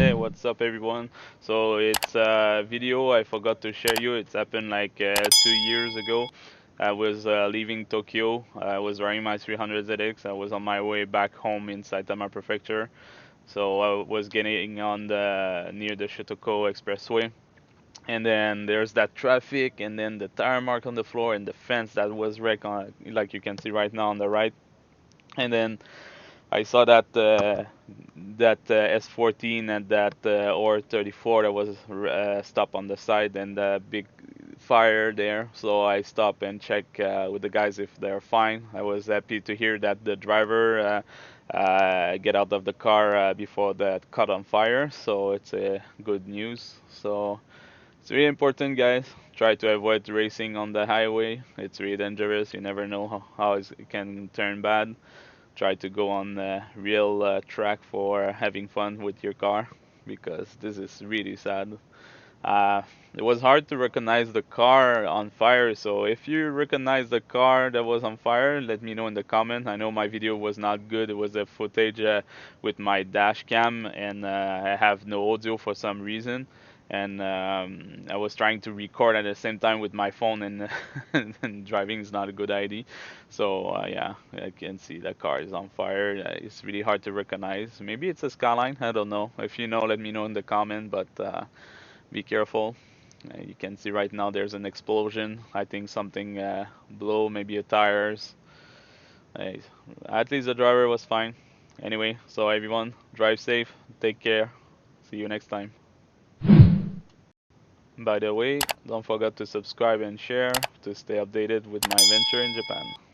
Hey, what's up everyone? So it's a video I forgot to share you. It's happened like 2 years ago. I was leaving Tokyo. I was riding my 300 ZX. I was on my way back home in Saitama Prefecture. So I was getting on the near the Shotoko Expressway. And then there's that traffic, and then the tire mark on the floor, and the fence that was wrecked on, like you can see right now on the right. And then I saw that S14 and that R34 that was stopped on the side, and the big fire there. So I stopped and check with the guys if they're fine. I was happy to hear that the driver get out of the car before that caught on fire. So it's good news. So it's really important, guys. Try to avoid racing on the highway. It's really dangerous. You never know how it can turn bad. Try to go on a real track for having fun with your car, because this is really sad. Uh, it was hard to recognize the car on fire, so if you recognize the car that was on fire, let me know in the comment. I know my video was not good. It was a footage with my dash cam, and I have no audio for some reason. And I was trying to record at the same time with my phone, and, and driving is not a good idea. So yeah, I can see the car is on fire. It's really hard to recognize. Maybe it's a Skyline. I don't know. If you know, let me know in the comment. But be careful. You can see right now there's an explosion. I think something blew, maybe a tires. Uh, at least the driver was fine. Anyway, so everyone, drive safe, take care. See you next time. By the way, don't forget to subscribe and share to stay updated with my venture in Japan.